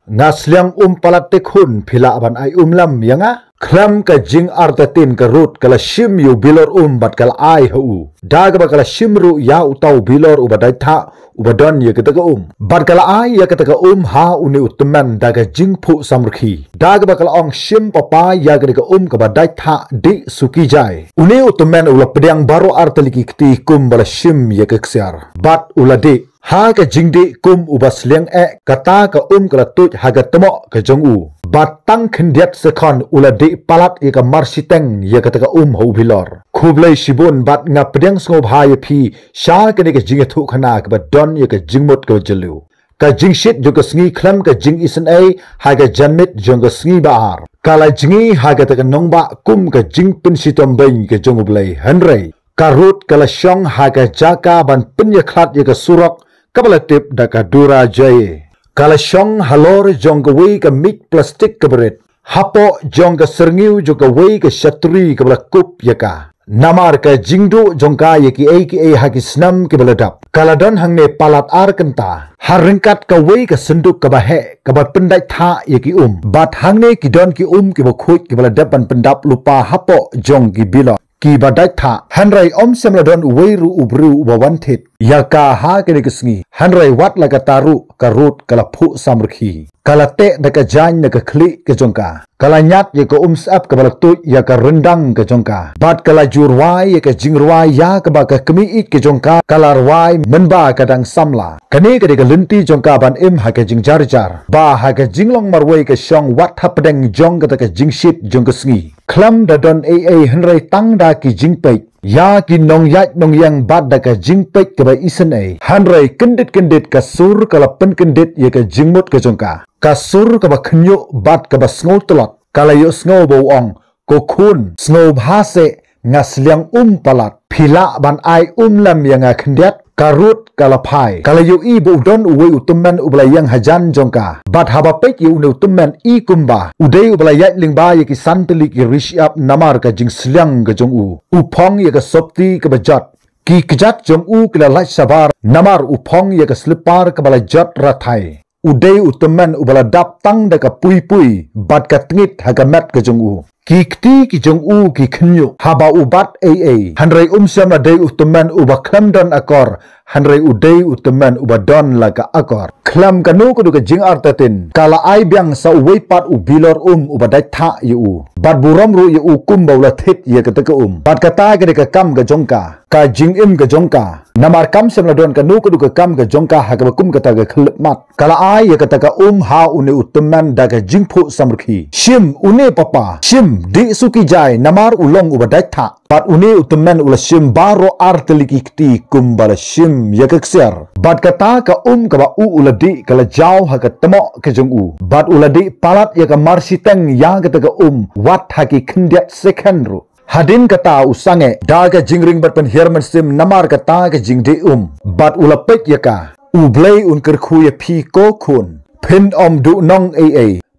ngasliang palat tekun pila ban ai lam yanga klam ka jing artatin ka rut kala shim yu bilor bat kala ai hu daga ba kala shimru ya utau bilor ubadai tha ubadon ye ketaka bat kala ai ya ketaka ha uni utman daga jing phu samrkhi daga ba kala ong shim papa ya ketaka ka badai tha di suki jai uni utman ula pedang baro artaliki kti bala shim ye keksiar bat ulade ha ka jingde ubas liang kata ka kala tut haga temo ka jongu batang khendiat sekon ulade palat ye ka marsiteng ye kataka ho bilor khublai shibun bat nga pedang sngob ha ye phi sha ka ne ka jing thu khana ka don ye ka jingmot ka jelu ka jingshit jo ka sngi khlam ka jing isen ha ka janmit jong ka sngi baar kala jingi ha ka ta nongba ka jing pin sitom bain ka jong blai hanrei karut kala shong ha ka jaka ban pin ye khat ye ka surok kabala tip da ka dura jaye kala shong halor jong ka wei ka mik plastik ka beret hapo jong ka serniu jo ka wei ka shatri ka bala kup ye ka namar ka jingdu jong ka ye ki ha ki snam ki bala dap kala don hangne palat ar kenta haringkat ka wei ka senduk ka bahe ka bat pendai tha ye ki bat hangne ki don ki ki ba khut ki bala dap ban pendap lupa hapo jong ki bilo ki badai tha hanrai semladon weiru ubru bawanthit yaka ha kene kisngi hanrai wat laga taru karut kala phu samrkhi kala te daka jan naka khli ke jongka kala nyat ye ko sap ka balaktu ya ka rendang ke jongka bat kala jurwai ye ka jingrwai ya ka ba ka kmi it ke jongka kala rwai menba kadang samla kane ka linti jongka ban ha ka jingjar jar ba ha ka jinglong marwai ka shong wat hapdeng jong ka jingshit jong kisngi klam da don hanrai tang da ki jingpai ya ki nong yang bat da ka jingpai ka ba isen hanrai kendit kasur kala pen kendit ye ka jingmut ka jongka kasur ka ba khnyo bat ka ba sngo tolot kala yo sngo bo ong ko khun sngo bhase ngasliang palat phila ban ai lam yang khndiat karut kala phai kala yo bo don uwe utumman ublayang hajan jongka bat haba pek yo ne utumman kumba udei ublayat lingba ye ki santli ki rishap namar ka jingsliang ga jong upong ye ka sopti ka bajat ki kjat jong kila lach sabar namar upong ye ka slipar ka bala jat rathai udei utumman ubala dap tang da ka pui bat ka tngit haga mat ka jong ki kti ki jong ki khnyo haba ubat hanrai syam la dei utumman uba klamdon akor hanrai udei utumman uba don laga akor klam kanu kudu ka jing artatin kala ai byang sa uwei pat bilor uba dai tha yu bat buram ru yu kum bawla thit ye ka taka bat kata ka kam ga jongka ka jing ga jongka namar kam sem la don kanu kudu ka kam ga jongka ha ka kum kata ga khlmat kala ai ye ka taka ha une utumman da ka jing phu samrkhi shim une papa shim di suki jai namar ulong ubadai tha bat uni utumman ula shim baro arteliki kti kumbala shim yakakser bat kata ka ka ba uladi kala jaw ha ka tamo ka jong bat uladi palat ya ka marsiteng yang ka ka wat ha ki khndiat second ru hadin kata usange daga jingring bat pen herman sim namar kata ka jingde bat ulapek ya ka ublei kerkhu ya phi ko khun phin du nong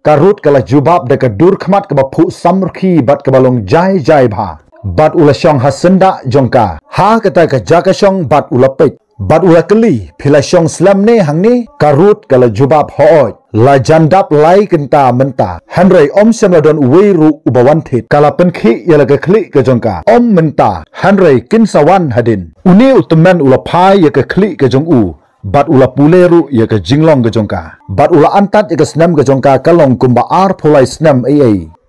karut kala jubab da ka dur khmat ka ba phu samrkhi bat ka balong jai bha bat ula shong hasenda jongka ha kata ka jaka shong bat ulapek bat ula keli phila shong slam ne hangni karut kala jubab hooj la jandap lai kenta menta hanrai semladon weiru ubawanthit kala penkhi yala ka khli ka jongka menta hanrai kinsawan hadin uni utumman ula phai ya ka khli ka jong bat ula puleru ya ka jinglong ga jongka bat ula antat ya ka snam ga jongka kalong kumba ar pholai snam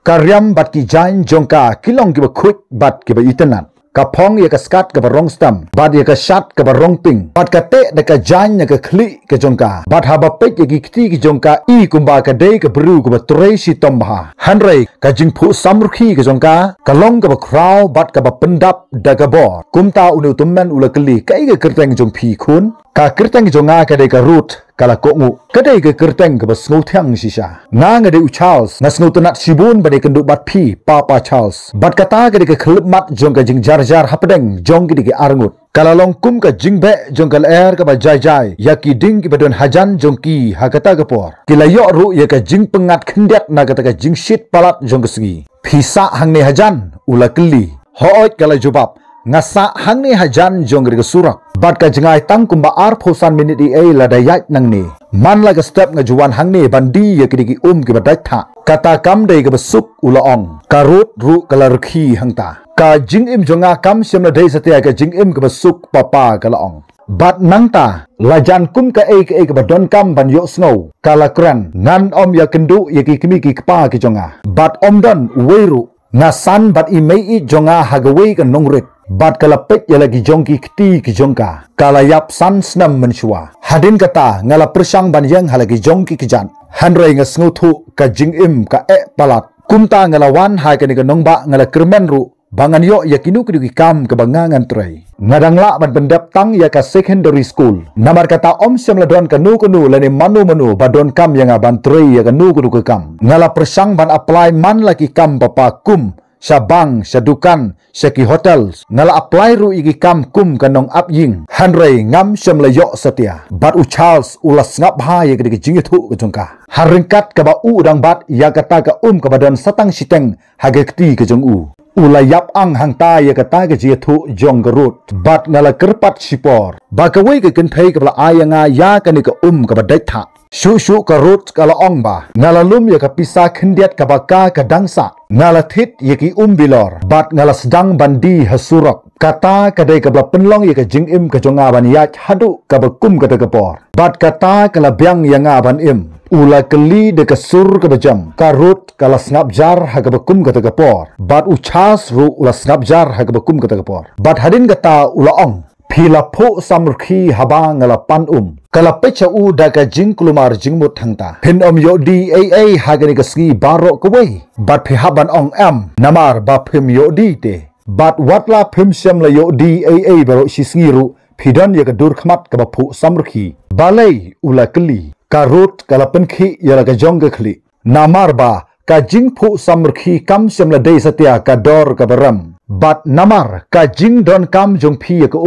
karyam bat ki jain jongka kilong ki ba khut bat ki ba itenat kapong ya ka skat ka ba rong stam bat ya ka shat ka ba rong ping bat ka te da ka jain ya ka khli ka jongka bat haba pek ya ki kti ki jongka kumba ka dei ka bru ka ba trei si tomba hanrei ka jingphu samrkhi ka jongka kalong ka ba kraw bat ka ba pendap da ka bor kumta unu tumman ula kli kai ka kerteng jong phi khun ka kerteng jonga ka dei ka rut kala kongu kadai ke kerteng ke basngo thiang sisa nga ngade Charles nasngo tanat sibun bade kenduk bat phi papa Charles bat kata ke khlip mat jong ka jing jar hapdeng jong ki arngut kala long kum ka jingbe jong kal air ka ba jai yaki ding ki badon hajan jong ki hakata ke por kila yo ru ya ka jing pengat khendet na kata ka jing shit palat jong kesgi phisa hangne hajan ula kli hooj kala jubab ngasa hangni hajan jong ri surak bat ka jengai tang kumba ar phosan minute la dayat nang ni man la ka step ngajuan hangni bandi ya kidiki ki badai tha kata kam dei ka besuk ulaong karut ru kalar khi hangta ka jing im jonga kam sem la dei satia ka jing im ka besuk papa ka laong bat nangta lajan kum ka ka badon kam ban yo snow kala kran ngan om ya kendu ya ki kimi ki kpa ki jonga bat om don weiru ngasan bat imei jonga hagawei ka nongrit bat kala pet ya lagi jongki kti ki jongka kala yap san snam menshua hadin kata ngala persang ban yang halagi jongki kijan hanrei ngasngu thu ka jing im ka palat kumta ngala wan hai ka ni ka nongba ngala kermen ru bangan yo yakinu ki kam ke bangangan trai ngadangla ban pendap tang ya ka secondary school namar kata om semladon ka nu lani manu badon kam yang ban trai ya ka nu ke kam ngala persang ban apply man laki kam papa kum Sabang, Sadukan, Seki Hotels, ngala apply ru igi kam kum kanong ap ying, hanrei ngam semlayo setia, bat u Charles ulas ngap ha ya kedi jingithu ke jongka. Haringkat ka ba u udang bat ya kata ka ka badan satang siteng hagekti ke jong u. Ulayap ang hangta ya kata ke jingithu jong gerut, bat ngala kerpat sipor. Ba ka wei ke kenthei ka bla ayanga ya kani ka ka badai tha. Shu karut kala ong ba ngalalum ya kapisa khendiat kabaka kadangsa ngala thit yaki bilor bat ngala sedang bandi hasurak kata kadai kabla penlong ya ka jingim ka jonga ban ya hadu kabakum kata kapor bat kata kala byang ya nga ban im ula keli de kasur ka bajam karut kala snap jar ha kabakum kata kapor bat uchas ru ula snap jar ha kabakum kata kapor bat hadin kata ula ong Pila po samurki habang ngala pan kala pecha u daga jing kulumar jingmut hangta pin yo di hagani kasgi baro kawai bat phi haban ong am namar ba phim yo di te bat watla phim sem la yo di baro sisngiru phidon ya dur khmat ka ba phu samurki balai ula kli karut kala penki ya la ka jong khli namar ba ka jing phu samurki kam sem la dei satya ka dor ka baram bat namar ka jing don kam jong phi ya ka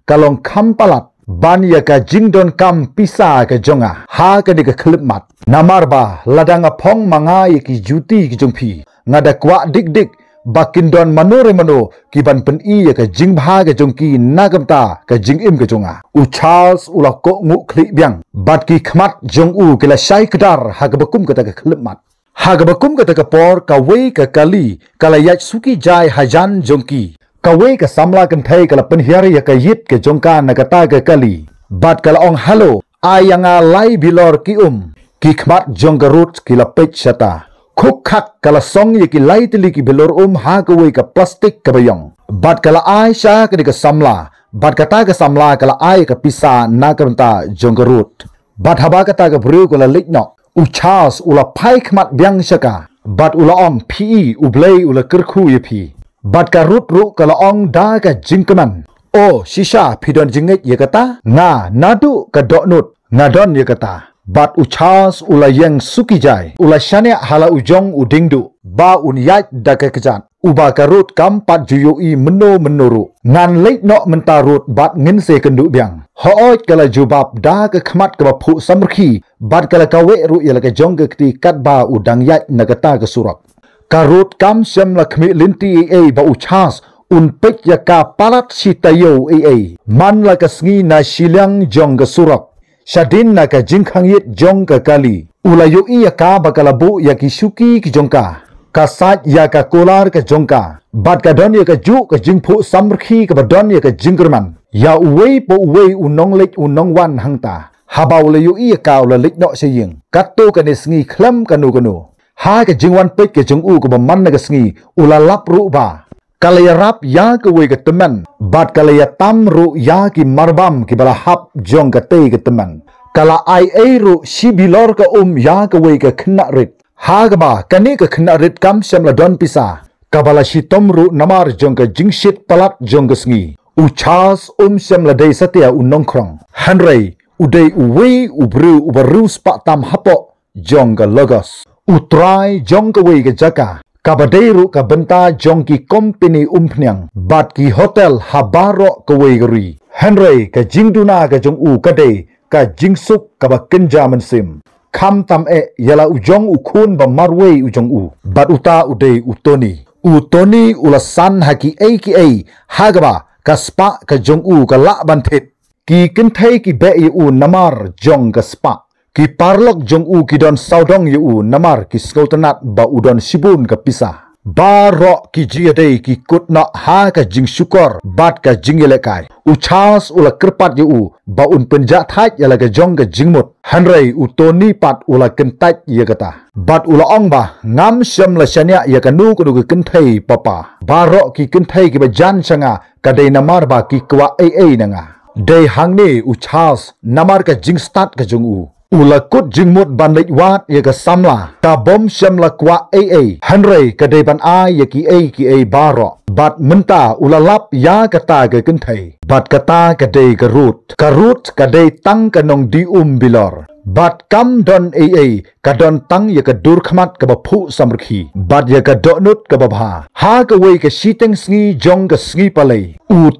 kalong kam palat ban ya ka jing don kam pisa ka jonga ha ka de ka klip mat namar ba ladanga phong manga ya ki juti ki jong phi ngada kwa dik bakin don manore mano ki ban pen ya ka jing bha ka jong ki nagamta ka jing im ka jonga u Charles ula ko ngu kli byang bat ki khmat jong u kila shai kedar ha ka bakum ka ta ka klip mat Hagabakum kata kapor kawai ka kali kala yach suki jai hajan jongki kawai ka samla kenthai kala penhiari ya ka yit ke jongka nakata ka kali bat kala ong halo ayanga lai bilor ki ki khmat jonggarut kila pech sata khuk khak kala song ya ki lai tili ki bilor ha kawai ka plastik ka bayong bat kala aisha ka samla bat kata ka samla kala ai ka pisa nakamta jonggarut bat haba kata ka bru kala likno Uchas ula pai khmat byang shaka bat ula ong PE ublei ula kerkhu yepi bat ka rut ru kala ong da ka jingkaman o shisha phidon jinget yakata nga nadu ka donut ngadon yakata bat uchas ula yang suki jai ula shane hala ujong udingdu ba unyat da ka kejat uba ka rut kam pat juyo menuru ngan leit no mentarut bat ngin se kendu byang hooj kala jubab da ka khmat ka phu samrkhi bat kala kawe ru ya ka jong ka ti kat ba udang yat nagata ka surak karut kam sem lakmi linti ba uchas un pek ya ka palat sitayo man la ka sngi na silang jong ka surak shadin na ka jingkhang yit jong ka kali ulayo ya ka bakala bu ya ki suki ki jongka kasat ya ka kolar ka jongka bat ka don ya ka ju ka jingphu samrkhi ka badon ya ka jingkerman ya uwei po uwei unong lek unong wan hangta habau le yu i ka ula lek no seying katto ka ne sngi khlam kanu ha ka jingwan pek ka jong u ka man na ka sngi ula lap ru ba kalaya rap ya ka wei ka teman bat kalaya tam ru ya ki marbam ki bala hap jong ka te ka teman kala ai ru shibilor ka ya ka wei ka khna rit Hagba kani ka khna rit kam semla don pisa kabala shitom ru namar jong ka jingshit palat jong ka sngi uchas semla dei satia unongkrong hanrei udei uwei ubru ubaru spa tam hapo jong ka logos utrai jong ka wei ka jaka kabadei ru ka benta jong ki company umpnyang bat ki hotel habaro ka wei gri hanrei ka jingduna ka jong kadei ka jingsuk ka ba kenja mensim Kam tam yala ujong ukun ba marwei ujong bat uta udei utoni Toni ulasan haki hagaba kaspa ka jong ka la banthit ki kinthai ki be namar jong kaspa ki parlok jong ki don saudong namar ki skautanat ba udon sibun ka pisa ba ro ki jiade ki kutna ha ka jing syukor bat ka jingelekai uchas ula kerpat ba un penja thaj yala ka jong ka jingmut hanrei Toni pat ula kentaj ya kata bat ula ong ba ngam syam la syania ya kanu kudu kenthai papa ba ro ki kenthai ki ba jan sanga kadai namar ba ki kwa nanga dei hangni uchas namar ka jing start ka jong ula kut jingmut ban lek wat ya ka samla ta bom syam la kwa hanrei kadai ban ya ki baro bat menta ula lap ya kata ka kenthai bat kata kadai karut kadai tang kanong bilor bat kam don kadon tang ya ka dur khmat ka baphu samrkhi bat ya ka donut ka babha ha ka wei ka siteng sngi jong ka sngi palei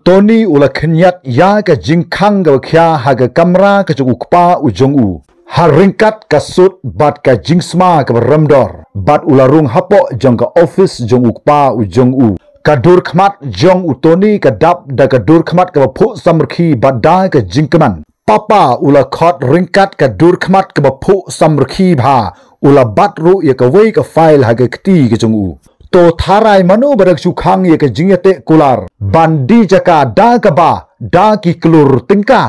Toni ula khnyat ya ka jingkhang ka khya ha ka kamra ka ukpa jong haringkat kasut bat ka jingsma ka ramdor bat ularung hapo jong ka office jong ukpa jong kadur khmat jong Toni ka dap da kadur khmat ka phu samrkhi bat da ka jingkman papa ula khot ringkat kadur khmat ka phu samrkhi bha ula bat ru ya ka wei ka file ha ka kti ka jong to tharai manu barak chu khang ya ka jingyate kular bandi jaka da ka ba da ki klur tingka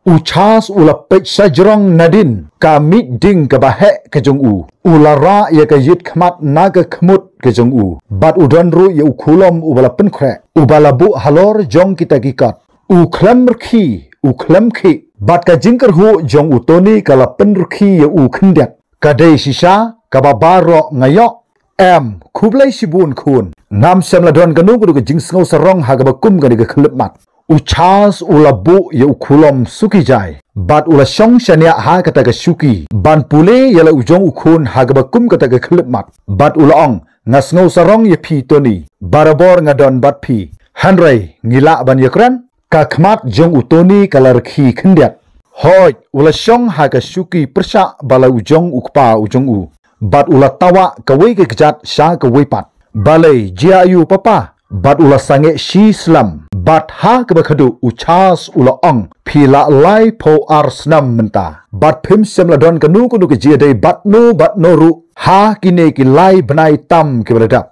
uchas ula pech sajrong nadin ka mit ding ka bahe ka jong ula ra ya ka yit khmat naga khmut ka jong bat udon ru ya ukhulom ubala penkhre ubala bu halor jong kita kikat khlam khi bat ka jingker hu jong Toni kala penrkhi ya khndiat ka dei sisa ka babaro ngayo khublai sibun khun ngam samladon kanu ku ka jingsngau sarong ha ka bakum ka ka khlipmat uchas ula bu ya ukhulom suki jai bat ula shong shania ha kata ka suki ban pule yala ujong ukhun ha ka bakum kata ka khlipmat bat ula ong ngasngau sarong ya phi Toni barabor ngadon bat phi hanrei ngila ban yakran ka khmat jong Toni kalar khi khndiat hoi ula shong ha ka suki persha bala ujong ukpa ujong bat ula tawa ka wei ka jat sha ka wei pat balai jia ayu papa bat ula sange shi slam bat ha ka bakhadu uchas ula ong phila lai pho arsnam menta bat phim semladon kanu kunu ke jia dei bat no ru ha kine ki lai banai tam ke berada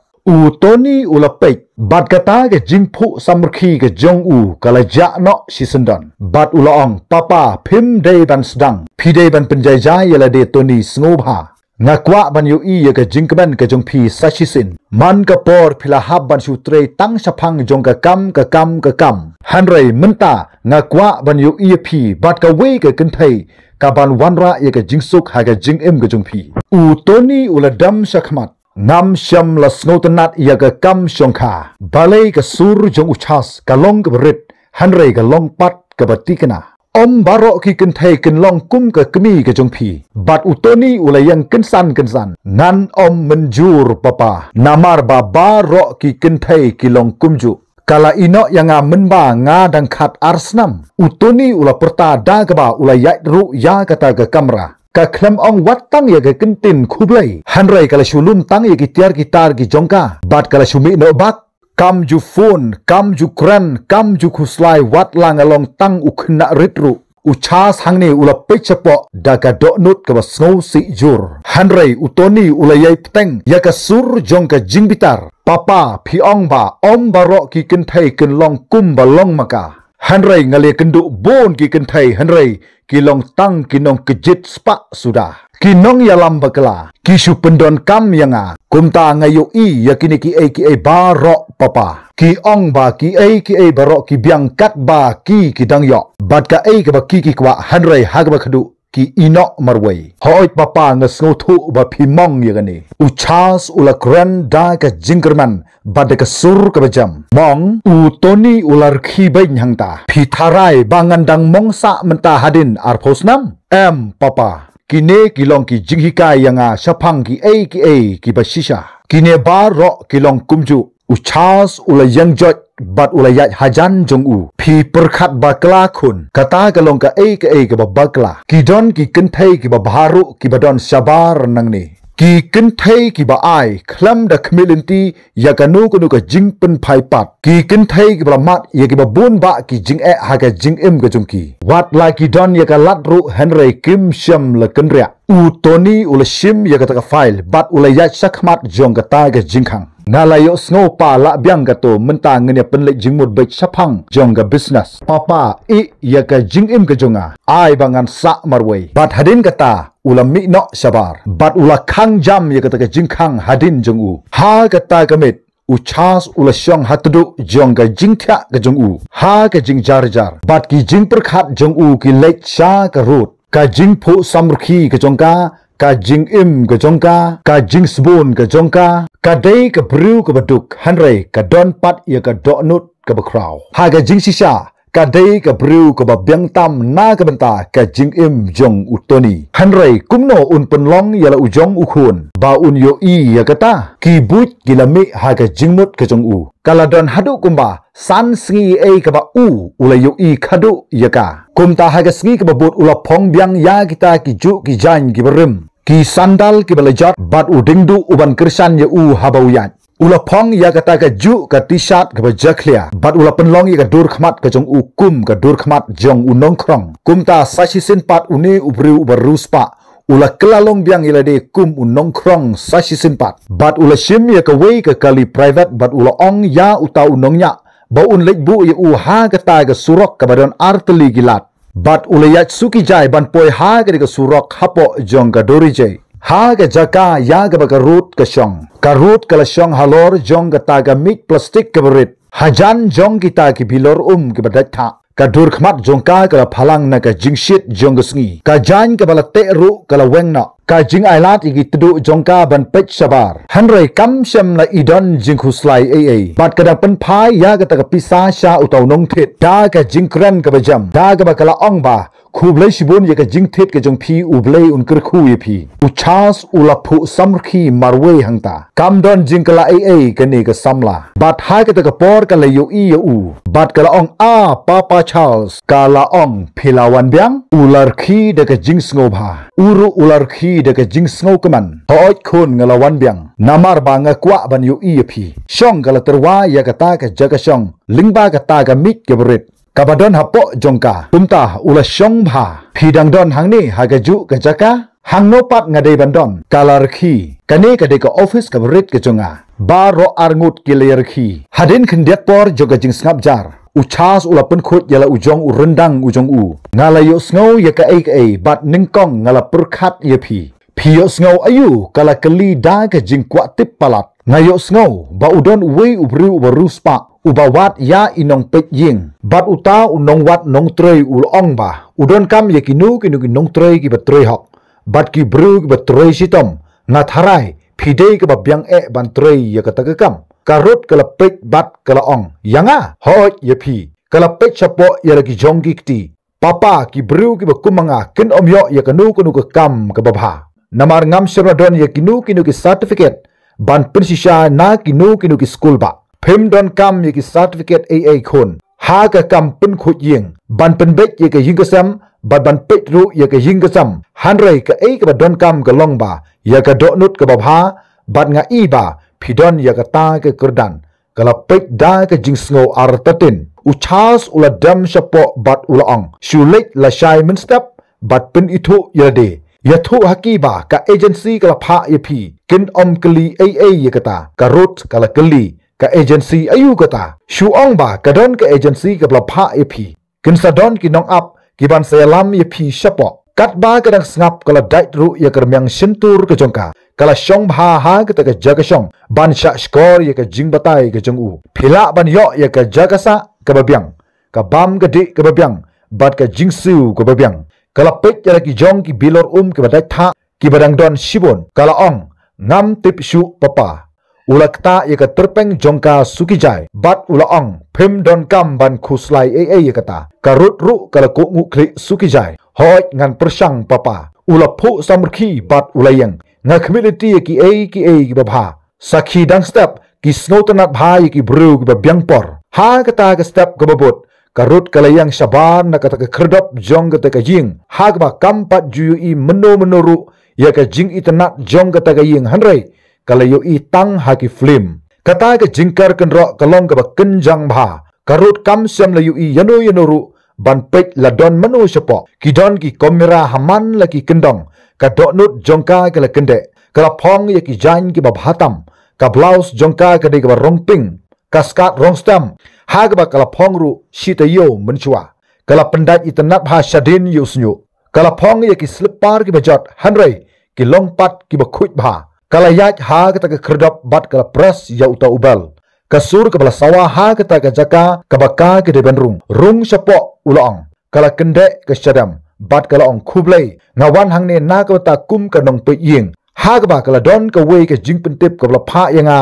Toni ula pek bat kata ke jingphu samrkhi ke jong kala ja no sisendon bat ula ong papa phim dei ban sedang phidei ban penjai yala de Toni snobha ngakwa ban ya ka jingkban ka jong phi sashisin man ka por phila hab ban sutre tang saphang jong ka kam hanrei menta ngakwa ban phi bat ka wei ka kenthai ka ban wanra ya ka jingsuk ha ka jingem ka jong phi Toni ula dam sakhmat ngam syam la snautanat ya ka kam shongkha balai ka sur jong uchas ka long ka berit hanrei ka long pat ka batikana baro ki kenthai kenlong kum ka kemi ka jong phi bat Toni ula yang kensan ngan menjur papa namar baba ro ki kenthai ki long kumju kala ino yang menba nga dang khat arsnam Toni ula perta da ka ba ula yat ru ya kata ka kamra ka khlam ong watang ya ka kentin khublai hanrei kala shulum tang ya ki tiar gitar ki jongka bat kala shumi no bak kam ju phone kam ju kran kam ju khuslai wat lang along tang ukhna ritru uchas hangni ula pechapo daga donut ka basngau si jur hanrei Toni ula yai pteng ya ka sur jong ka jingbitar papa phiong ba baro ki kenthai kenlong kum balong maka hanrei ngale kendu bon ki kenthai hanrei ki long tang ki nong kejit spa sudah kinong yalam bakla kisu pendon kam yanga kumta ngayo yakini ki baro papa ki ong ba ki baro ki biang kat ba ki dang yo bat ka ka ba ki kwa hanrei hag ba khadu ki ino marwei hoi papa ngasngo thu ba phimong yagani uchas ula kran da ka jingkerman bat ka sur ka bajam mong Toni ular khi bain hangta phi tharai bangandang mongsa menta hadin arphosnam papa kine kilong ki jinghika yanga saphang ki ki basisha kine baro kilong kumju uchas ula yangjot bat ula yat hajan jong phi perkhat bakla khun kata kalong ka ka bakla kidon ki kenthai ki babaru ki badon sabar nangni ki kin thei ki ba ai khlam da khmilinti ya kanu kunu ka jing pen phai pat ki kin thei ki ba mat ya ki ba bun ba ki jing e ha ka jing im ka jung ki wat la ki don ya ka lat ru henry kim sham la kin ria u toni ula shim ya ka ta ka file bat ula ya sakmat jong ka ta ka jing khang na la yo snow pa la byang ka to menta ngene pen le jing mut bai saphang jong ka business papa I ya ka jing im ka jonga ai bangan sa marwei bat hadin kata ula mi no sabar bat ula khang jam ya kata ka jing khang hadin jong u ha kata kamit u chas ula shong hatudu jong ka jing thya ka jong u ha ka jing jar jar bat ki jing perkhat jong u ki lek sha ka rut ka jing phu samrkhi ka jong ka jing im ka jong ka jing sbun ka jong ka dei ka bru ka baduk hanre ka don pat ya ka do nut ka bakraw ha ka jing sisa ka dei ka bru ka ba byang tam na ka banta ka jing im jong utoni hanrei kumno un penlong yala ujong ukhun ba un yo I ya kata ki but kilami ha ka jingmut ka jong u kaladon hadu kumba san sngi e ka ba u ula yo I khadu ya ka kumta ha ka sngi ka ba but ula phong byang ya kita ki ju ki jan ki berim ki sandal ki balajat bat udingdu uban kersan ya u habauyan ula phong ya kata ka ju ka t-shirt ka bajaklia bat ula penlong ya ka dur khmat ka jong ukum ka dur khmat jong unong krong kumta sashi sin pat uni ubru ubaruspa ula kelalong biang ila de kum unong krong sashi sin pat bat ula shim ya ka wei ka kali private bat ula ong ya uta unongnya ba un lek bu ya u ha kata ka surok ka badon arteli gilat bat ula ya suki jai ban poi ha ka surok hapo jong ka dori jai ha ga jaka ya ga ba rut ka rut ka la shong halor jong ga ta ga mik plastic ka berit hajan jong kita ki bilor ki badat tha ka dur khmat jong ka la phalang na ka jingshit jong ga sngi ka jan ka bala te ru ka la weng na ka jing ailat gi tudu jong ka ban pech sabar hanrei kam sham la idon jing khuslai ai bat ka da pen phai ya ga ta ka pisa sha utau nong thet da ka jing kran ka bajam da ga ba ka la ong ba खुबले शिबोन ये का जिंग थेट के जंग फी उबले उनकर खु ये फी उछास उलाफु समरखी मारवे हंगता कामदन जिंग कला ए कने का समला बात हा के तक पोर का लयो ई उ बात कला ओंग आ पापा चार्ल्स कला ओंग फिलावन ब्यांग उलरखी de ka jing sngo bha uru ularkhi de ka jing sngo kaman hoi khon ngala wan byang namar ba nga kwa ban yu i phi shong gala terwa ya ka ta ka jaga shong lingba ka ta ka mik ke brit kabadon hapo jongka tumta ula shong bha phidang don hangni hagaju ka jaka hangno pat ngadei bandon kalarkhi kane ka de ka office ka brit ka jonga ba ro arngut kilerkhi hadin khindiat por joga jing snap jar uchas ula pen khut yala ujong urendang ujong u ngala yo sngo ya ka ai bat ningkong ngala perkhat ye phi yo sngo ayu kala kali da ka jing kwa tip palat ngayo sngo ba udon wei ubru ubaruspa ubawat ya inong pet ying bat uta unong wat nong trei ulong ba udon kam ye kinu nong trei ki batrei hok bat ki bru ki batrei sitom ngatharai phidei ka babyang e ban trei ya ka kam karut kala pet bat kala ong yanga hoj ye phi kala pet chapo ya ki jonggi kti papa ki bru ki bakumanga kin omyo ya kanu ka kam ka babha namar ngam shradon ye kinu ki certificate ban prinsisha na kinu ki school ba phim don kam ye ki certificate AA khon ha ka kam pun khut yeng ban pen bet ye ka ying ka sam ban pet ru ye ka ying ka sam hanrei ka ka don kam ka long ba ya ka do nut ka babha bat nga I ba phidon ya ka ta ka kurdan kala pet da ka jing sngo artatin uchas ula dam shapo bat ula ong shulik la shai min step bat pen ithu ya de ya thu haki ba ka agency kala pha ye phi kin om kali AA ye ka ta ka rut kala kali ka agency ayu kata shuong ba kadon ka agency ka blapha epi kin sadon ki nong up ki ban salam epi shapo kat ba kadang snap kala dait ru ya kermyang sintur ka jongka kala shong bha ha ka ka jaga shong ban sha skor ya ka jing batai ka jong u phila ban yo ya ka jaga sa ka babyang ka bam ka di ka babyang bat ka jing su ka babyang kala pek ya ki jong ki bilor ka badai tha ki badang don shibon kala ong ngam tip shu papa ulakta ye ka terpeng jongka sukijai bat ulaong phim don kam ban khuslai ye kata karut ru kala ko ngukri sukijai hoj ngan persang papa ula phu samrkhi bat ulayang nga community ki ki babha sakhi dang step ki snowtanat bhai ki bru ki babyang por ha kata ka step ka babot karut kalayang shaban na kata ka khrdop jong ka ka jing ha ba kam pat ju I meno ru ya ka jing itanat jong kata ka ying hanrei kala yo I tang haki film kata ka jingkar kan ro kalong ka ba kenjang bha karut kam sem la yo I yano ru ban pek la don manu sepo kidon ki kamera haman la ki kendong ka donut jongka kala kende kala phong ya ki jain ki ba bhatam ka blouse jongka ka de ka rong ping ka skat rong stam ha ka ba kala phong ru sita yo menchua kala pendat itanat bha shadin yo snyu kala phong ya ki slipper ki bajot hanrei ki long pat ki ba khuj bha kala yaj ha ka ta ka khrdop bat kala press ya uta ubal kasur ka bala sawa ha ka ta ka jaka ka baka ki de benrung rung sapo ulong kala kende ka shadam bat kala ong khublei ngawan hangne na ka ta kum ka nong pe ying ha ka ba kala don ka wei ka jing pentip ka bala pha yanga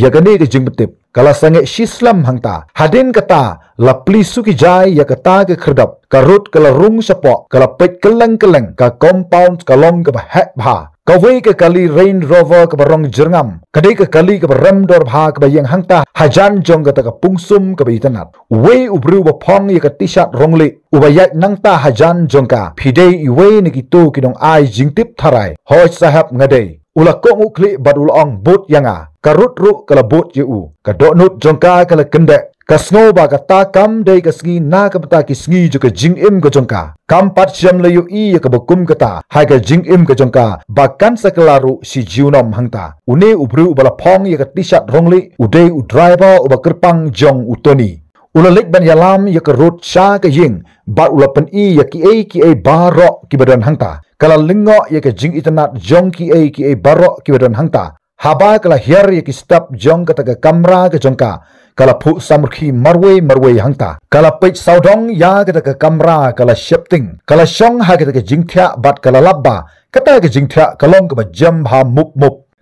ya ka ne ka jing pentip kala sange shislam hangta hadin kata la plisu ki jai ya kata ke khrdap karut kala rung sapo kala pet keleng ka compound kalong ka ba hek bha ka wei ka kali rain rover ka barong jerngam kadai ka kali ka ram dor bha ka ba yang hangta hajan jong ka ta ka pungsum ka ba itanat wei ubru ba phong ya ka tishat rongli ubayat nangta hajan jong ka phidei I wei ni ki tu ki dong ai jingtip tharai hoj sahab ngadei ula kong ukli bad ulong bot yanga karut ru kala bot yu ka donut jongka kala kende ka sngo ba ka ta kam dei ka sngi na ka pata ki sngi ju ka jing im ka jongka kam pat jam la yu I ka bakum ka ta hai ka jing im ka jongka ba kan sakalaru si jiunom hangta une ubru bala phong ya ka tishat rongli udei u driver uba kerpang jong utoni ula lek ban yalam ya ka rot sha ka ying ba ula pen I ya ki ai baro ki badan hangta kala lingo ya ka jing itanat jong ki ai baro ki badan hangta haba kala hiar ya ki stop jong kata ka kamera ka jongka kala phu samurkhi marwei hangta kala pech saudong ya kata ka kamera kala shifting kala shong ha kata ka jingthya bat kala labba kata ka jingthya kalong ka ba jam ha mup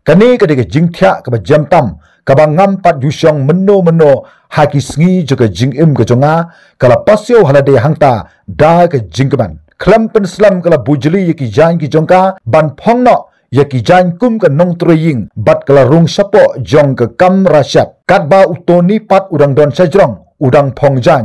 kani kata ka jingthya ka ba jam tam ka ba ngam pat yushong meno ha ki sngi jo ka jing im ka jonga kala pasyo halade hangta da ka jingkaban klampen slam kala bujli ya ki jan ki jongka ban phongno ya ki jan kum ka nong troying bat kala rung sapo jong ka kam rashat kat ba utoni pat udang don sajrong udang phongjan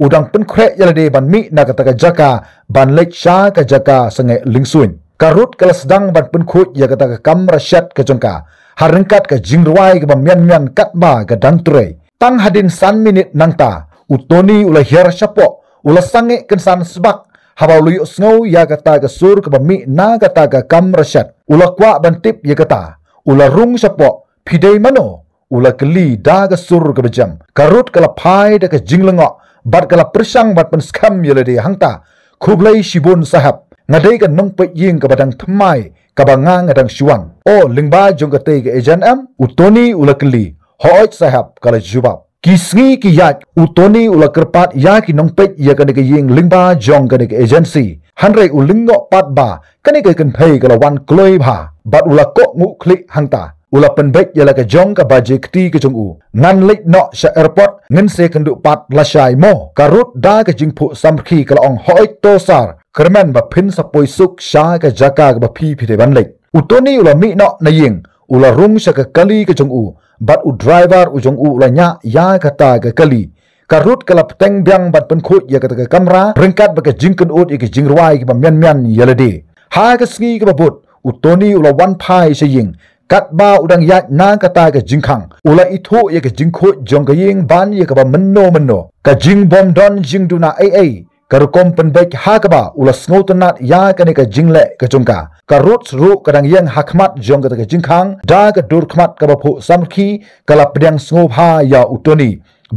udang pen khre yalade ban mi na kata ka jaka ban lek sha ka jaka sange lingsuin karut kala sedang ban pen khut ya kata ka kam rashat ka jongka harengkat ka jingruai ka ba mian kat ba ka dang trei tang hadin san minute nangta utoni ula hiar sapo ula sange kan san sebak habaw luyo snow ya kata ka sur ka bami na kata ka kam rashat ula kwa bantip ya kata ula rung sapo pidei mano ula keli da ka sur ka bejam karut kala phai da ka jinglengo bat kala persang bat pen skam yelade hangta khublai shibun sahab ngadei ka nong pe ying ka badang thmai ka banga ngadang shuang o lingba jong ka te ka ejan am utoni ula keli hoj sahab kala jubab kisngi ki yak utoni ula kerpat ya ki nongpet ya kane ke ying lingba jong kane ke agency hanrei ulingo pat ba kane ke kan phei kala wan kloi bha bat ula ko ngu klik hangta ula penbek ya la ke jong ka baje kti ke jong u ngan lek no sha airport ngan se kan du pat la shai mo karut da ke jing phu samkhi kala ong hoi to sar kerman ba phin sa poi suk sha ka jaka ka ba phi de ban lek utoni ula mi no na ying ula rung sha ka kali ke jong u bat u driver u jong u la nya ya kata ka kali karut kala peteng biang bat pen khut ya kata ka kamera rengkat ba ka jingkun ut ke jingruai ke ba mian yalade ha ka sngi ke babut utoni ula wan phai saying kat ba udang ya na kata ka jingkhang ula ithu ya ka jingkhut jong ka ying ban ya ka ba meno ka jing bom don jing duna ai karukom penbek ha ka ba ula sngotanat ya ka ne ka jingle ka jongka karut ru kadang yang hakmat jong ka ka jingkhang da ka dur khmat ka ba phu samkhi kala pedang sngob ha ya utoni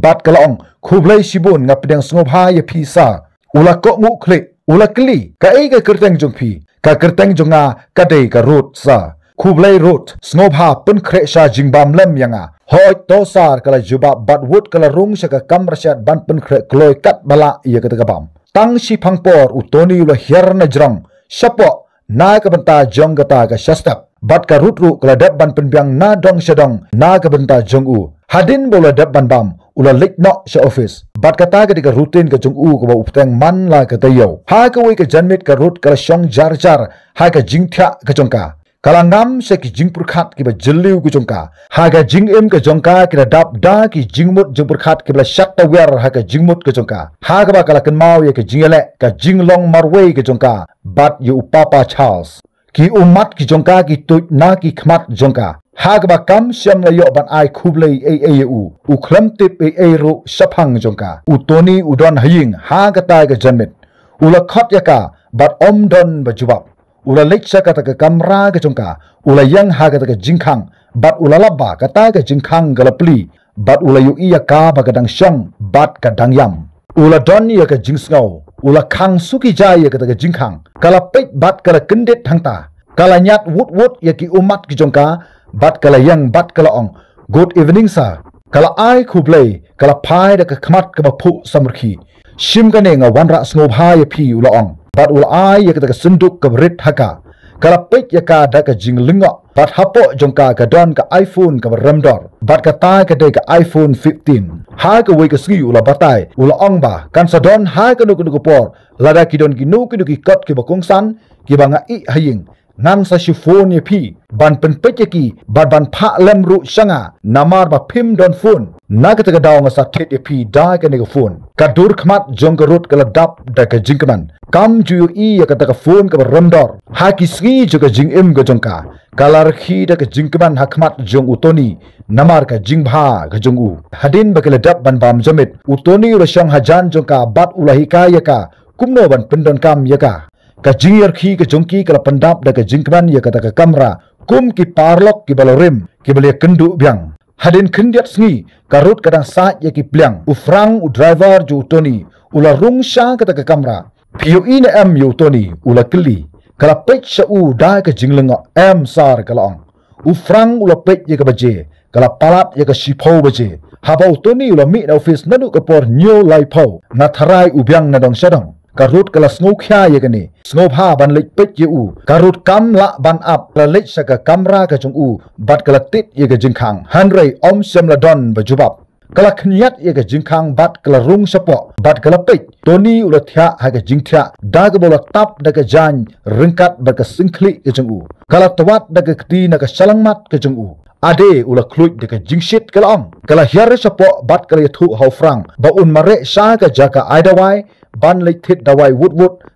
bat kala ong khublai shibun nga pedang sngob ha ya phisa ula ko ngu khle ula kli ka ei ka kerteng jong phi ka kerteng jonga ka dei ka rut sa khublai rut sngob ha pen khre sha jingbam lam yanga hoi to sar kala juba bat wood kala rung sha ka kam rashat ban pen khre kloi kat bala ya ka bam tang shi phangpor utoni ula hiar na jrong shapo na ka banta jong gata ka shastap bat ka rutru kala dab ban penbyang na dong shadong na ka banta jong u hadin bola dab ban bam ula lek no sha office bat kata ka rutin ka jong u ka ba upteng man la ka tayo ha ka wei ka janmit ka rut kala shong jar ha ka jingthya ka jongka kala ngam se ki jingpur khat ki ba jilliu ku jongka ha ka jing em ka jongka ki dab da ki jingmut jingpur khat ki ba shat ta wer ha ka jingmut ka jongka ha ka ba kala kan mau ye ka jingele ka jinglong marwei ka jongka bat yu papa charles ki umat ki jongka ki tut na ki khmat jongka ha ga ba kam syam la yo ban ai khublei u khlam tip ro saphang jongka u toni udon haying ha ga ta ga janmet ula khot yaka bat om don ba jubab ula leksa kata ka kamra ga jongka ula yang ha ga ta ga jingkhang bat ula labba kata ga jingkhang galapli bat ula yu iya ka ba gadang syang bat kadang yam ula don ya ka jingsngau ula khang suki jai ya ka ta ga jingkhang kala pet bat kala kendet hangta kala nyat wut ya ki umat ki jongka bat kala yang bat kala ong good evening sir kala ai khublei kala phai da ka khmat ka ba phu samrkhi shim ka ne nga wanra sngop ha ya phi ula ong bat ula ai ya ka ta ka sunduk ka rit haka kala pet ya ka da ka jinglinga bat hapo jongka ka don ka iPhone ka ramdor bat ka ta ka de ka iPhone 15 ha ka wei ka sgi ula batai ula ong ba kan sa don ha ka nu ku por lada ki don ki nu ki kot ki ba kong san ki ba nga I haying nang sa shifon ye phi ban pen pecheki ban pha lem ru shanga namar ba phim don phone naga ta daw nga sa thet ye phi da ka ne phone ka dur khmat jong rut kala dap da ka jingman kam ju I ya ka ta phone ka ramdor ha ki sgi ju ka jing im ga jongka kalar khi da ka jingman ha khmat jong utoni namar ka jingbha ga jong u hadin ba kala dap ban bam jamit utoni ro shang hajan jongka bat ulahi ka ya ka kumno ban pendon kam ya ka jingyer khi ka jongki kala pandap da ka jingkran ya kata ka kamra kum ki parlok ki balorim ki bale kendu biang hadin khendiat sngi karut kadang sa ya ki plyang ufrang u driver ju toni ula rung sha kata ka kamra piu ina am yu toni ula kli kala pech sha u da ka jinglenga am sar kala ong ufrang ula pech ya ka baje kala palat ya ka shipho baje habau toni ula mi na office nanu ka por nyo lai pho na tharai u biang na dong shadong karut kala snok khya ye kani snop ha ban lek pet ye u karut kam la ban ap la lek saka kamra ka chung u bat kala tit ye ka jingkhang hanrei om sem la don ba jubab kala khniat ye ka jingkhang bat kala rung sapo bat kala pet toni ula thya ha ka jingthya da ka bola tap da ka jan ringkat ba ka singkhli ka chung u kala tawat da ka kti na ka salangmat ka chung u ade ula khluit de ka jingshit kala om kala hiar sapo bat kala thu hau frang ba un mare sha ka jaka aidawai ban lek thit dawai wut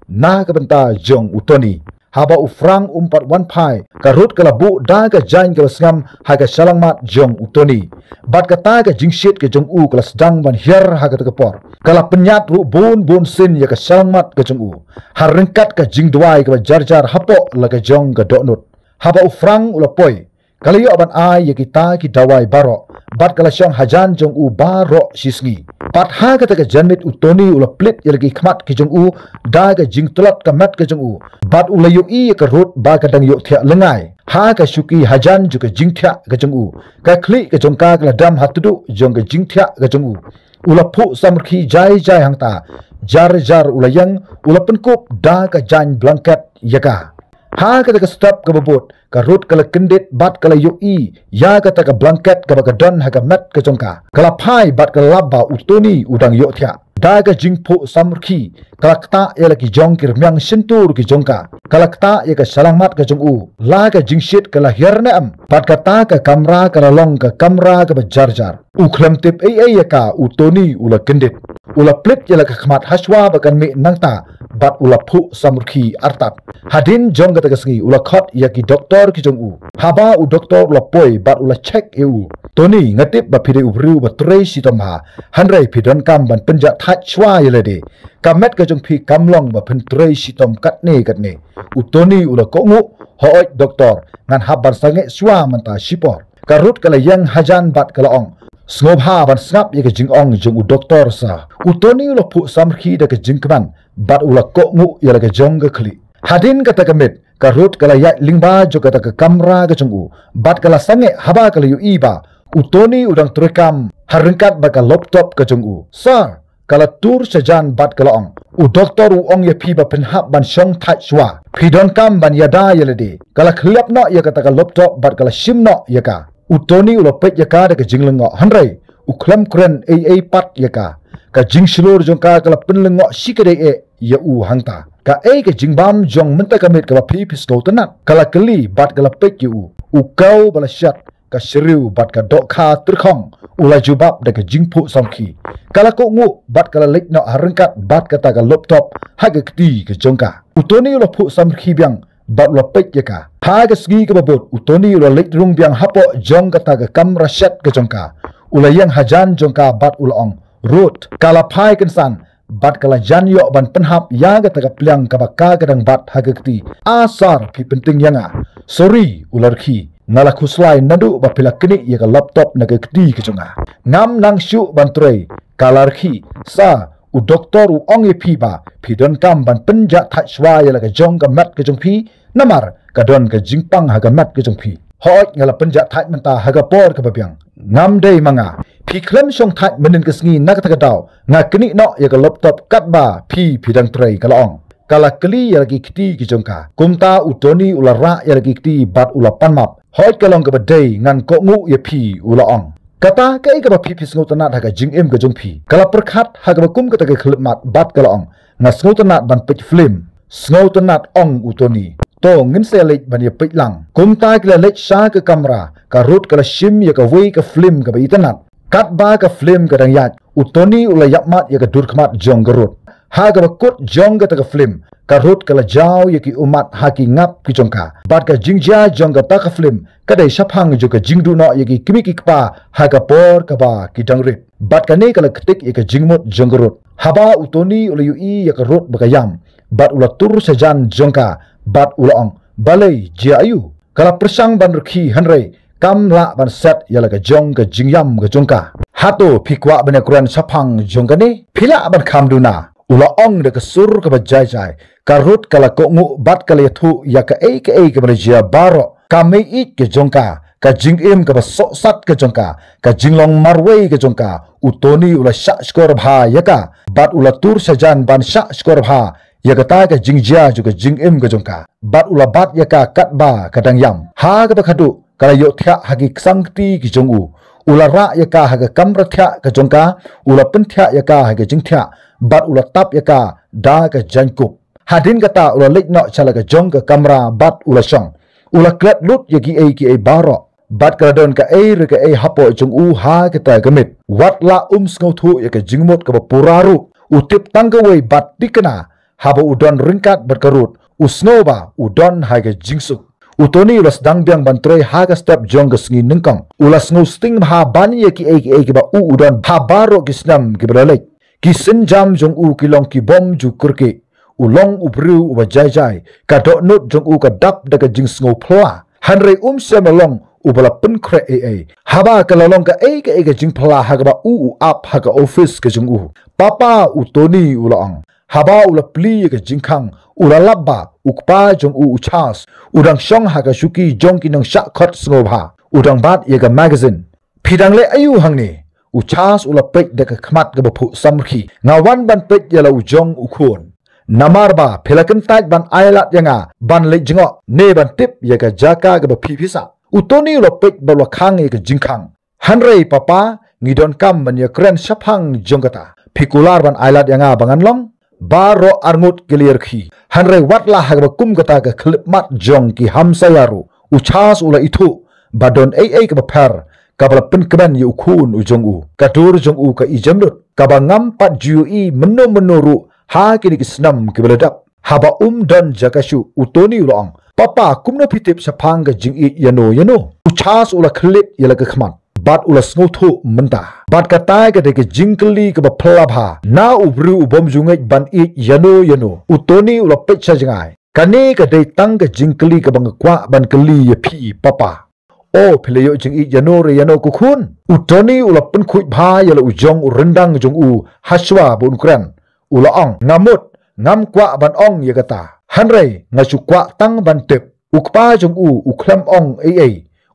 na ka banta jong utoni haba ufrang umpat wan phai karut kala bu da ka jain ka sngam ha ka salangmat jong utoni bat ka ta ka jingshit ka jong u kala sedang ban hiar ha ka ta por kala penyat ru bun sin ya ka salangmat ka jong u harengkat ka jing dawai ka jar hapo la ka jong ka donut haba ufrang ulapoi kali yo ban ai ya kita ki dawai baro bat kala syang hajan jong u baro sisngi pat ha ka ta ka janmit utoni ula plit ya lagi khmat ki jong u da ka jing tulat ka mat ka jong u bat ula yo I ka rut ba ka dang yo thya lengai ha ka shuki hajan ju ka jing thya ka jong u ka kli ka jong ka la dam hatudu jong ka jing thya ka jong u ula phu samkhi jai hangta jar ula yang ula penkup da ka jan blanket yaka ha ka ta ka stop ka babot ka rut kala kendit bat kala yo I ya ka ta ka blanket ka ba ka don ha ka mat ka jongka kala phai bat kala labba utoni udang yo thya da ka jingpho samkhi kala kta ya la ki jong kir myang sintur ki jongka kala kta ya ka salangmat ka jong u la ka jingshit kala hiarna am bat ka ta ka kamra kala long ka kamra ka ba jar u khlam tip ya ka utoni ula kendit ula plit ya la ka khmat haswa ba kan me nangta bat ula phu samkhi artat hadin jong ka ta ka sngi ula khot ya ki doktor ki jong u haba u doktor ula poi bat ula check eu toni ngatip ba phire ubru ba trei sitomha hanrei phidon kam ban penja thach chwa yelede kamet ka jong phi kamlong ba phen trei sitom katne utoni ula kongu hooj doktor ngan haban sange chwa manta sipor karut kala yang hajan bat kala ong sngob ha ban snap ye ka jing ong jong u doktor sa utoni ula phu samkhi da ka jingkman bat ula kongu ya la ka jong ga khli hadin kata kamit karut kala ya lingba jo kata ka kamra ka jong u bat kala sange haba kala yu iba utoni udang trekam harengkat ba ka laptop ka jong u sir kala tur sajan bat kala ong u doktor u ong ya phi ba pen hab ban shong thach chwa phidon kam ban yada yelede kala khliap no ya kata ka laptop bat kala sim no ya ka utoni u lopet ya ka da ka jinglengo hanrei u khlam kren pat ya ka jing shilur jong ka kala penlengo sikade ya u hangta ka ka jingbam jong menta kamit ka phi phisno tanat kala kali bat kala pet yu u kau bala shat ka shriu bat ka dok kha trkhong ula jubab da ka jingphu samkhi kala ko ngu bat kala lekno harengkat bat kata ka laptop ha ka kti ka jongka utoni lo phu samkhi byang bat ula pek yaka ha ga sgi ka babot utoni ula lek rung biang hapo jong kata ga kamra shet ka jongka ula yang hajan jongka bat ula ong rut kala pai kensan bat kala jan yo ban penhap ya ga taga pliang ka baka kadang bat hagakti asar pi penting yanga sorry ular khi ngala khuslai nadu ba pila kini ya ka laptop naga kti ka jonga ngam nang shu ban trei kalar khi sa u doktor u ong e pi ba pi don kam ban penja thai shwa ya la ka jong ka mat ka jong pi namar ka don ka jingpang ha ka mat ka jong pi hot ngala penja thai menta ha ka por ka babyang ngam dei manga pi klem shong thai menin ka sngi nak ta ka daw nga kini no ya ka laptop kat ba pi dang trei ka laong kala kli ya lagi kti ki jongka kumta utoni ulara ya lagi kti bat ula panmap hot ka long ka badai ngan ko ngu ya pi ula ong kata kai ka ba pi sngo tanat ha ka jing em ka jong pi kala perkhat ha ka kum ka ta ka khlemat bat ka laong nga sngo tanat ban pech film sngo tanat ong utoni to ngin se lek ban ya pech lang kumta ka lek sha ka kamera ka rut ka shim ya ka wei ka film ka ba itanat kat ba ka film ka dang yat utoni ula yapmat ya ka dur khmat jong ka rut ha ka kut jong ka ta ka film ka rut ka la jaw ya ki umat ha ki ngap ki jongka bat ka jingja jong ka ta ka film ka dai shaphang jo ka jingdu no ya ki kimi ki pa ha ka por ka ba ki dang rit bat ka ne ka la ktik ya ka jingmut jong ka rut haba utoni ula yu i ya ka rut ba ka yam bat ula tur sajan jongka bat ula ong balai jia ayu kala persang ban rukhi hanrei kam la ban set ya la ka jong ka jingyam ka jongka hato phikwa ban kuran shaphang jongka ne phila ban khamduna ula ong de ka sur ka bajai jai karut kala ko ngu bat kala thu ya ka ka bajia baro kame it ke jongka ka jingim ka so sat ka jongka ka jinglong marwei ka jongka utoni ula sha skor bha ya ka bat ula tur sajan ban sha skor bha ya ka ta ka jingjia ju ka jingim ka jongka bat ula bat ya ka kat ba kadang yam ha ka ba khadu kala yo thya hagi sangti ki jongu ula ra ya ka ha ka kamra thya ka jongka ula pen thya ya ka ha ka jing thya bat ula tap ya ka da ka jankup hadin kata ula lek no chala ka jong ka kamera bat ula shong ula klat lut ya ki ai baro bat ka don ka re ka hapo jong u ha ka ta gamit wat la sngo thu ya ka jingmot ka puraru utip tangawei bat dikana haba udon ringkat berkerut usno ba udon ha ka jingsuk utoni ulas dang biang bantrei ha ka step jong ka sngi ningkong ulas ngo sting ha bani ya ki ba udon ha baro kisnam ki bralek kisin jam jong u kilong ki bom ju kurke ulong ubru uba jai jai ka do not jong u ka dap daga jing sngo phla hanrei semalong ubala pen kre haba ka lalong ka ka jing phla ha ba u up ha ka office ka jong u papa utoni ulong haba ula pli ka jing khang ula labba ukpa jong u chas udang shong ha ka shuki jong ki nang sha khot sngo bha udang bat ye ka magazine phidang le ayu hangni uchas ula pek de ka khmat ga baphu samkhi ngawan ban pek yala ujong ukhon namar ba phelakan tat ban ailat yanga ban le jingo ne ban tip ya ka jaka ga baphi phisa utoni ula pek balwa khang e ka jingkhang hanrei papa ngidon kam ban ya kren shaphang jongata phikular ban ailat yanga bangan long baro arngut clear khi hanrei watla ha ga kum kata ka khlipmat jong ki hamsayaru uchas ula ithu badon ka bapher kabala penkeban yu khun ujong u kadur jong u ka ijamlut kabangam pat ju menuru ha kini kisnam kibeladap haba don jakashu utoni ulong papa kumno pitip sapang ga jing yano uchas ula khlip yala ka khman bat ula snothu menta bat ka tai ka de ka jingkli ka ba phlabha na ubru ubom jungai ban yano utoni ula pecha jangai kane ka de tang ka jingkli ka bang kwa ban kli ya phi papa o phileyo jing yano kukhun utoni ula pen khui bha yala ujong urendang jong u haswa bun kran ula ong ngamut ngam kwa ban ong yagata hanrei ngachu kwa tang ban tep ukpa jong u ukhlam ong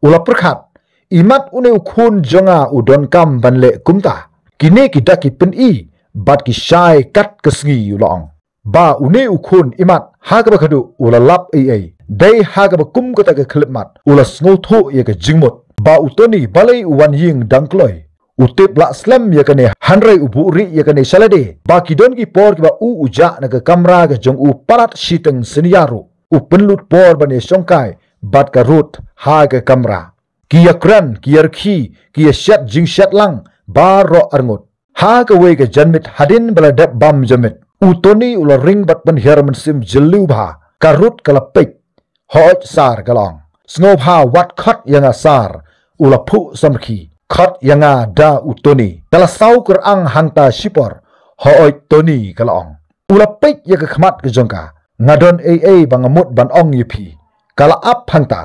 ula perkhat imat une ukhun jonga udon kam ban le kumta kine ki daki pen bat ki shai kat kasngi ula ong ba une ukhun imat ha ka khadu ula lap dai ha ka kum ka ta ka khlipmat ula sngo tho ye ka jingmot ba utoni balai wan ying dangkloi utip la slam ye ka ne hanrei ubu ri ye ka ne salade ba ki don ki por ki ba uja na ka kamra ka jong u parat shiteng siniyaru upenlut por bane songkai bat ka rut ha ka kamra ki yakran ki yarkhi ki shat jing shat lang ba ro arngut ha ka we ka janmit hadin baladap bam jamit utoni ula ring bat ban herman sim jelu bha karut kalapek hoj sar galong sngo pha wat khot yanga sar ula phu samkhi khot yanga da utoni kala sau kurang hangta shipor hoj toni galong ula pek yaga khmat ke jongka ngadon bangamut ban ong yipi kala ap hangta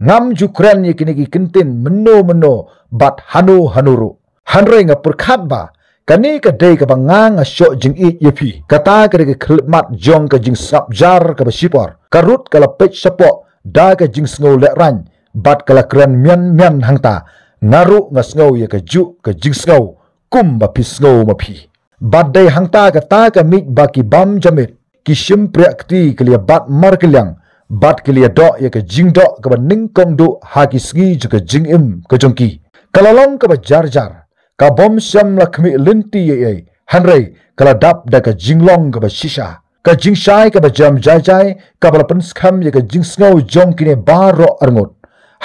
ngam jukran yekini kintin meno bat hanuru hanre nga purkhat ba kani ka dei ka bangang asyo jing i yipi kata ka de khilmat jong ka jing sap jar ka basipor karut kala pech sapo da ka jing sngo le ran bat kala kran mian hangta ngaru nga sngo ye ka ju ka jing sngo kum ba pi sngo ma phi bat dei hangta ka ta ka mit ba ki bam jamit ki shim prakti klia bat mar klyang bat klia do ye ka jing do ka ba ning kong do ha ki sngi ju ka jing im ka jongki kala long ka ba jar ka bom sham lakmi linti ye hanrei kala dap da ka jinglong ka ba shisha ka jingshai ka ba jam jai ka ba pen skam ye ka jingsngau jong kine baro arngot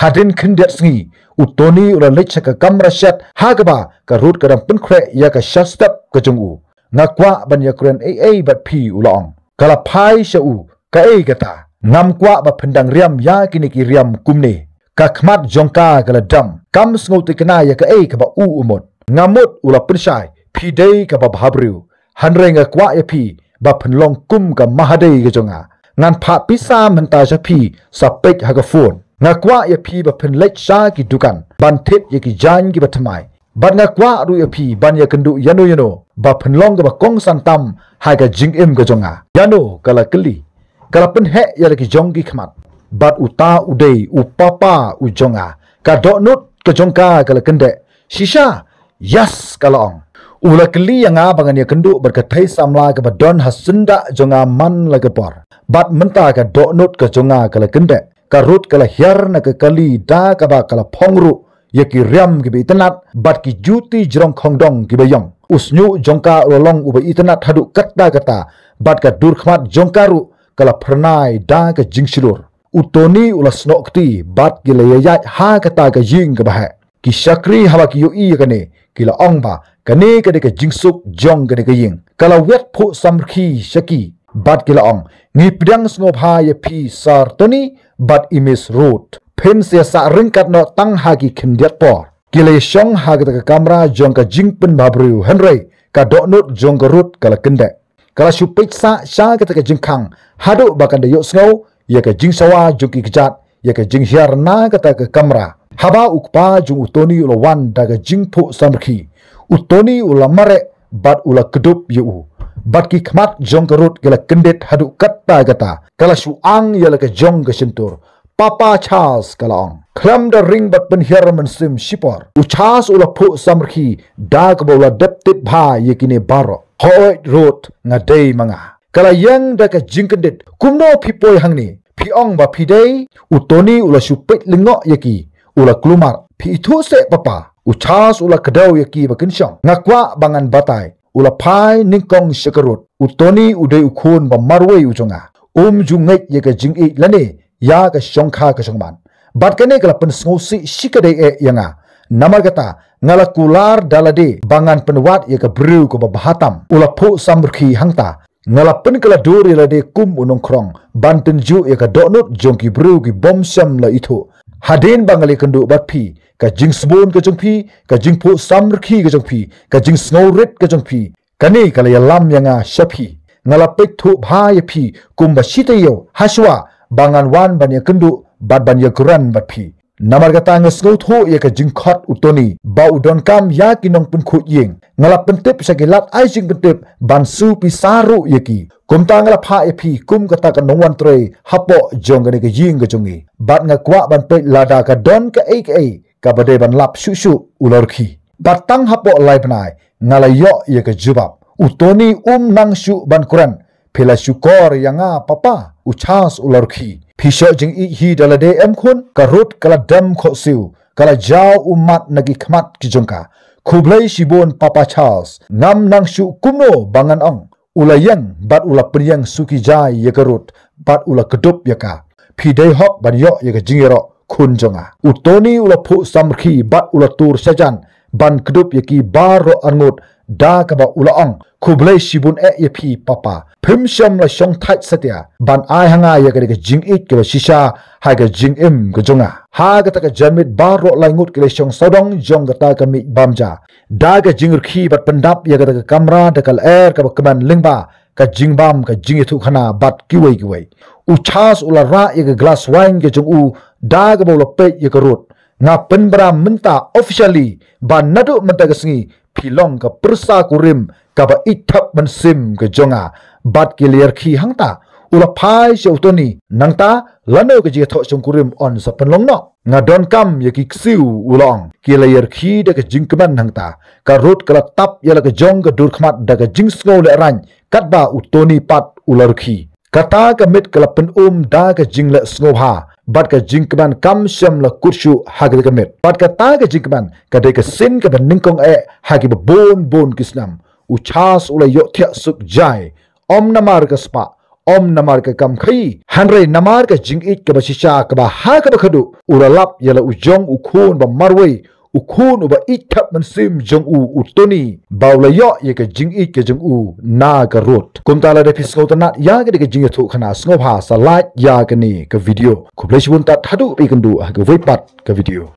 hadin khindet sngi utoni ula lecha ka kamra shat ha ka ba ka rut ka ram pen khre ya ka shastap ka jungu ngakwa ban ya kren bat phi ulong kala phai sha u ka kata ngam kwa ba phendang riam ya kine ki riam kumne ka khmat jongka kala dam kam sngo tikna ya ka ka ba u umot ngamut ula penshai phi dei ka ba bhabru hanrenga kwa ya phi ba phenlong kum ka mahadei ga jonga ngan pha pisa menta ja phi sapek ha ga phone nga kwa ya phi ba phen lech sha ki dukan ban thit ye ki jan ki bathmai ban nga kwa ru ya phi ban ya kendu yano ba phenlong ga ba kong san tam ha ga jing im ga jonga yano kala kli kala pen he ya ki jong ki khmat bat uta udei upapa ujonga ka do nut ka jongka kala kende shisha yes kalong ula kli yanga bangan ya kendu berkatai samla ke badon hasunda jonga man lagapor bat menta ka do nut ka jonga kala kende ka rut kala hiar na ka kali da ka ba kala phongru ye ki riam ki bitanat bat ki juti jrong khongdong ki bayong usnyu jongka rolong uba itanat hadu kata bat ka dur khmat jongka ru kala pernai da ka jingsilur utoni ula snokti bat ki layaya ha kata ka ying ka bah ki shakri hawa ki yoi kane kila ong ba kane ka de ka jingsuk jong kane ka ying kala wet phu samkhi shaki bat kila ong ngi pidang sngo pha ye phi sar toni bat imis road pen se sa ringkat no tang ha ki khindiat por kila shong ha ka kamera jong ka jing pen babru henry ka do not jong ka rut kala kende kala shupik sa sha ka jingkhang hadu ba kan de yo sngo ye ka jing sawa jong ki kjat ye ka jing hiar na ka kamera haba ukpa jung utoni ula wan daga jingpo samkhi utoni ula mare bat ula kedup yu bat ki khmat jong karut gela kendet hadu katta gata kala shu ang yala ka jong ka sentur papa Charles kalong klam da ring bat pen herman sim shipor uchas ula phu samkhi dag bola deptit bha yekine baro hoi rot ngadei manga kala yang daga jingkendet kumno phipoi hangni phiong ba phidei utoni ula shu pet lingo yeki ula klumar phi thu se papa uchas ula kadau yaki bakinshong ngakwa bangan batai ula phai ningkong shakarut utoni udei ukhun ba marwei ujonga jungai yaka jingi lane ya ka shongkha ka shongman bat kane kala pen sngosi shikade yanga namargata ngala kular dalade bangan penwat yaka bru ko bahatam ula phu samrkhi hangta ngala pen kala duri lade kum unong krong banten ju yaka donut jongki bru ki bomsham la itho hadin bangali kendu batpi ka jing sbon ka jongpi ka jing phu samrkhi ka jongpi ka jing snowrit ka jongpi kani kala yalam yanga shapi ngala pek thu bha yapi kumba shitayo haswa bangan wan ban ya kendu bat ban ya kuran batpi namar kata ngesngo thu ya ka jing khot utoni ba udon kam ya kinong pun khu yeng ngala pentep sakilat ai jing pentep ban su pi saru yaki kumta ngala pha yapi kum kata ka nongwan tre hapo jong ka ying ka jongi bat nga kwa ban pe lada ka don ka ka bade ban lap shu ulorki batang hapo lai banai ngala yo ya ka jubab utoni nang shu ban kuran phela shukor yanga papa uchas ulorki phisho jing I hi dalade em khun karut kala dam kho siu kala jaw umat nagi khmat ki jongka khublai shibon papa Charles ngam nang shu kumno bangan ong ulayang bat ula penyang suki jai yakarut bat ula kedup yaka phidei hok ban yo yaka jingero khun jonga utoni ula phu samkhi bat ula tur sajan ban kedup yaki baro angut da ka ba ulaong kublai shibun ye phi papa phim sham la shong thai satya ban ai hanga ya ka jing it ke shisha ha ka jing im ka jonga ha ka ta ka jamit ba ro lai ngut ke shong sodong jong ka ta ka mi bamja da ka jing khi bat pandap ya ka ta kamera da kal air ka ba kaman lingba ka jing bam ka jing thu khana bat kiwei u chas ula ra ya ka glass wine ke jong u da ka ba lo pe ya ka rot nga penbra menta officially ba nadu menta ka singi philong ka persa kurim ka ba ithap man sim ka jonga bat clear khi hangta ula phai se utoni nangta lano ka ji tho chung kurim on sa panlong no nga don kam ye ki ksiu ulong clear khi de ka jingkman hangta ka rot kala tap ya la ka jong ka dur khmat da ka jing sngo le ran kat ba utoni pat ular khi kata ka mit kala pen da ka jing le sngo ha bat ka jingkman kam sham la kurshu hagil ka mit bat ka ta ka jingkman ka de ka sin ka ban ningkong hagi ba bon kisnam u chas ula yo thya suk jai om namar ka spa om namar ka kam khai hanre namar ka jing it ka ba shisha ka ba ha ka ba khadu ula lap yala u jong u khun ba marwei u khun u ba it thap man sim jong u toni baula yo ye ka jing it ka jong u na ka rot kum ta la de fisco ta na ya ka de ka jing thu khana sngo pha sa like ya ka ni ka video ku ble shibun ta thadu pe kan du ka voi pat ka video